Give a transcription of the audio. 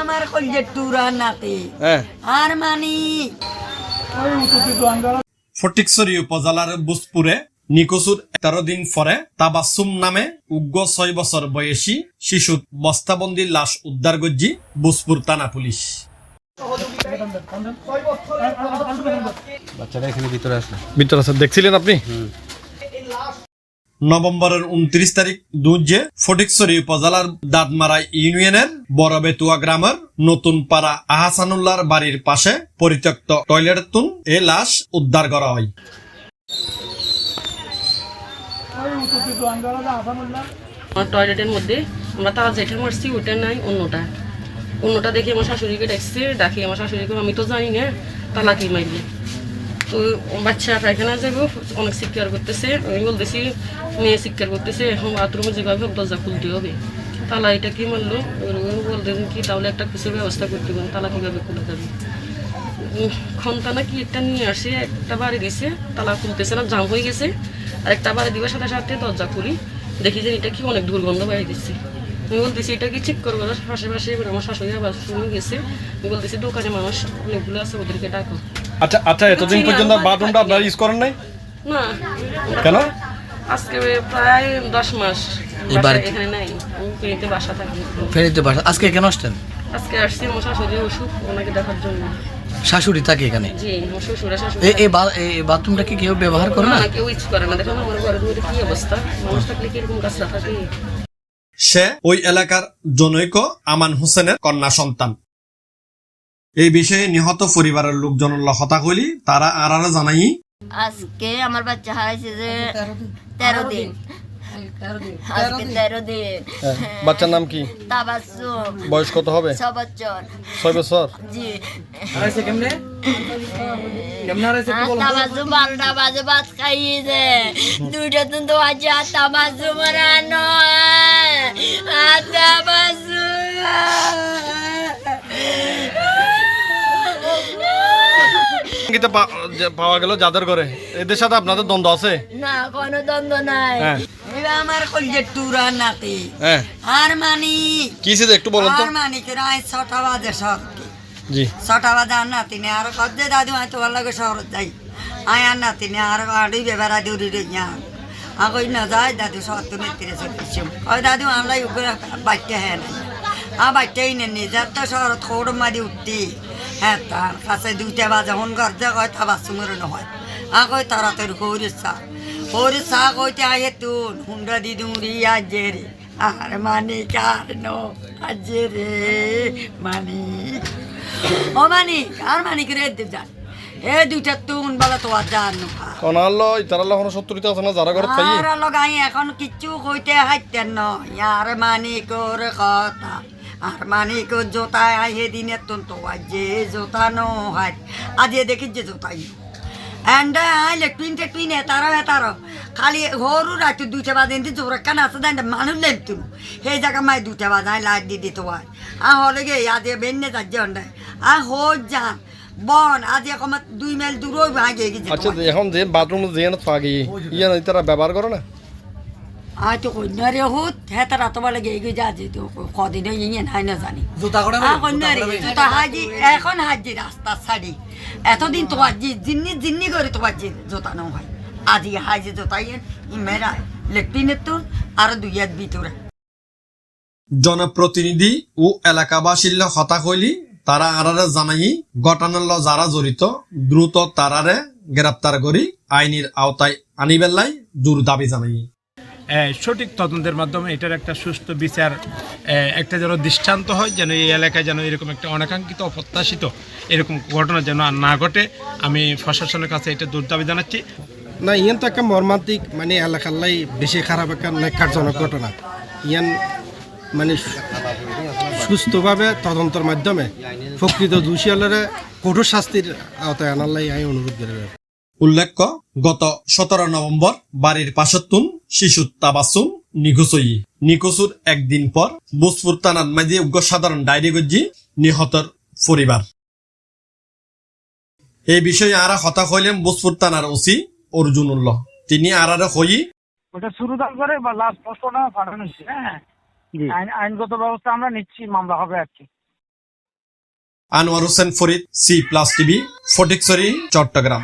আমার কলজে টুরা নাতি আর মানি ফটিকছড়ি উপজেলার বুজপুরে নিকোচুর ১৩ দিন পরে তাবাসসুম নামে উগ্র ৬ বছর বয়সী শিশু বস্তাবন্দির লাশ উদ্ধার করছি বুজপুর থানা পুলিশ। বাচ্চাটা এখানে ভিতরে আছে দেখছিলেন আপনি? নভেম্বরের ২৯ তারিখ দুজে ফটিকছড়ি উপজেলার দাঁতমারা ইউনিয়নের বড়বেতুয়া গ্রামের নতুন পাড়া আহসানুল্লাহর বাড়ির পাশে পরিত্যক্ত টয়লেটতুন এ লাশ উদ্ধার করা হয়। টয়লেটের মধ্যে আমরা তারা যেটা মারছি ওটা নাই, অন্যটা দেখে আমার শাশুড়িকে ডাকি আমার শাশুড়িকে আমি তো জানি না তালা কি মারলি। তো বাচ্চা পায়খানা যাবো অনেক চিৎকার করতেছে, আমি বলতেছি মেয়ে চিৎকার করতেছে, এখন বাথরুমে যেভাবে দরজা খুলতে হবে, তালা এটা কি মারলো বলতেছেন কি তাহলে একটা কিছুর ব্যবস্থা করতে পারেন, তালা কীভাবে খুলে যাবে। খন্তানা কি একটা নিয়ে আসে, একটা বাড়ি দিছে, তালা খুলতেছে না, জাম হয়ে গেছে, আর একটা বাড়ি দিবার সাথে সাথে দরজা খুলি দেখি যে এটা কি অনেক দুর্গন্ধ বাইরে দিচ্ছে। আমি বলতেছি এটা কি চেক করবো, পাশে এবার আমার শাশুড়ি আবার শুনে গেছে, আমি বলতেছি দোকানে মানুষ অনেকগুলো আছে ওদেরকে ডাকো। আচ্ছা এতদিন পর্যন্ত বাথরুমটা আপনারা ইউজ করেন নাই না কেন? আজকে প্রায় ১০ মাস এখানে নাই, আমি ফেরিতে বাসা থাকি। ফেরিতে বাসা আজকে কেন আসছেন? আজকে আসছি আমার শাশুড়ি অসুখ, ওনাকে দেখার জন্য। শাশুড়ি থাকে এখানে? জি, আমার শ্বশুরা শাশুড়ি। এই বাথরুমটা কি কেউ ব্যবহার করে না? কেউ ইউজ করে না। দেখুন আমার ঘরের মধ্যে কি অবস্থা, মানুষ থাকলে কিরকম কাজটা থাকে। সে ওই এলাকার জনৈক আমান হোসেনের কন্যা সন্তান। এই বিষয়ে নিহত পরিবারের লোকজনের কথা কইলি তারা আরারা জানাই আজকে আমার বাচ্চা হারাইছে যে 13 দিন। আজকে 13 দিন। বাচ্চার নাম কি? তাবাসসুম। বয়স কত হবে? 6 বছর। 6 বছর? জি। হারাইছে কেমনে হারাইছে কি বলুন? তাবাসসুম 12টা বাজে ভাত খাইয়েছে, দুইটা তো আজ তাবাসসুম রানো পাওয়া গেল যাদের ঘরে, এদের সাথে আপনাদের দ্বন্দ্ব আছে? না, কোনো দ্বন্দ্ব নাই। আমার কলজে টুরা নাতি আর মানি কিসে একটু বলুন তো। আর মানি কে রাত 6টা বাজে শহর জি 6টা বাজে আর নাতিনে আর কদ্দে দাদু আমি তোমার লাগে শহর যাই আয় আর নাতিনে আর আড়ি বেবারা দৌড়ি রে আগই না যায় দাদু শহর তো নেত্রে চলছে ওই দাদু আমরা বাচ্চা হ্যাঁ না বাচ্চাই নেই যার তো শহর থোড় মারি উঠতি হ্যাঁ তার কাছে 2টা বাজে হন ঘর যা কয় তাবাসসুমের নহয় আগই তাড়াতাড়ি হরি চা কইতে আহে তুন হুন্ডা দি দুরি আজে রে আর মানিক আর নো আজে রে মানিক ও মানিক আর মানিক রে যান এ 2টা তুন বলা তো আর জান কোনালো ইতারালো কোনো সত্তরিতে আছে না যারা ঘরে পাই আর লগাই এখন কিচ্ছু কইতে হাইতেন ন আর মানিকর কথা আর মানিক জোতায় আহে দিনে তুন তো আজে জোতা নো হাই আজে দেখি যে জোতাই এন্ডা আইলে টুইনে তারা খালি হরু রাতে 2টা বাজে এনে জোর কান আছে দেন মানুষ লেমতু সেই জায়গা মাই 2টা বাজে লাইট দি দিত হয় হলে গে আজ বেন্নে যাচ্ছে অন্ডায় হো যান বন আজ এখন 2 মাইল দূর ভাগে গেছে। আচ্ছা এখন যে বাথরুম যে না থাকি ইয়া তারা ব্যবহার করে না আয় তো কন্যা রে হুত হ্যাঁ তারা তো বলে গে যা যে তো কদিন ইয়ে নাই না জানি জুতা করে না কন্যা রে জুতা হাজি এখন হাজি রাস্তা ছাড়ি এতদিন তো আজি জিন্নি করে তো আজি জোতা ন হয় আজি হাজি জোতাই মেরা লেট্রিনের তো আর 2 হাত ভিতরে। জনপ্রতিনিধি ও এলাকাবাসীর কথা কইলি তারা আরারে জানাই ঘটনার যারা জড়িত দ্রুত তারারে গ্রেপ্তার করি আইনের আওতায় আনিবেলাই জোর দাবি জানাই। সঠিক তদন্তের মাধ্যমে এটার একটা সুস্থ বিচার একটা যেন দৃষ্টান্ত হয়, যেন এই এলাকায় যেন এরকম একটা অনাকাঙ্ক্ষিত অপ্রত্যাশিত এরকম ঘটনা যেন আর না ঘটে। আমি প্রশাসনের কাছে এটা জোর দাবি জানাচ্ছি। না ইয়ান তো একটা মর্মান্তিক মানে এলাকার বেশি খারাপ একটা ন্যাক্কারজনক ঘটনা। ইয়ান মানে সুস্থভাবে তদন্তের মাধ্যমে প্রকৃত দোষী হলে কঠোর শাস্তির আওতায় আনার লাই আমি অনুরোধ করি। উল্লেখ্য গত 17 নভেম্বর বাড়ির পাশতুন শিশু তাবাসসুম নিখোঁজুর একদিন পর বুজপুর থানার মাঝে উগ্র সাধারণ ডায়েরি গজ্জি নিহতর পরিবার। এই বিষয়ে আরা কথা কইলেন বুজপুর থানার ওসি অর্জুনুল্লাহ। তিনি আরারে কই ওটা শুরু করে বা লাস্ট পোস্টটা পাঠানো হচ্ছে। হ্যাঁ, আইনগত ব্যবস্থা আমরা নিচ্ছি, মামলা হবে আর কি। Anwar Hossain Farid, C+ TV, Fatikchhari, Chittagong.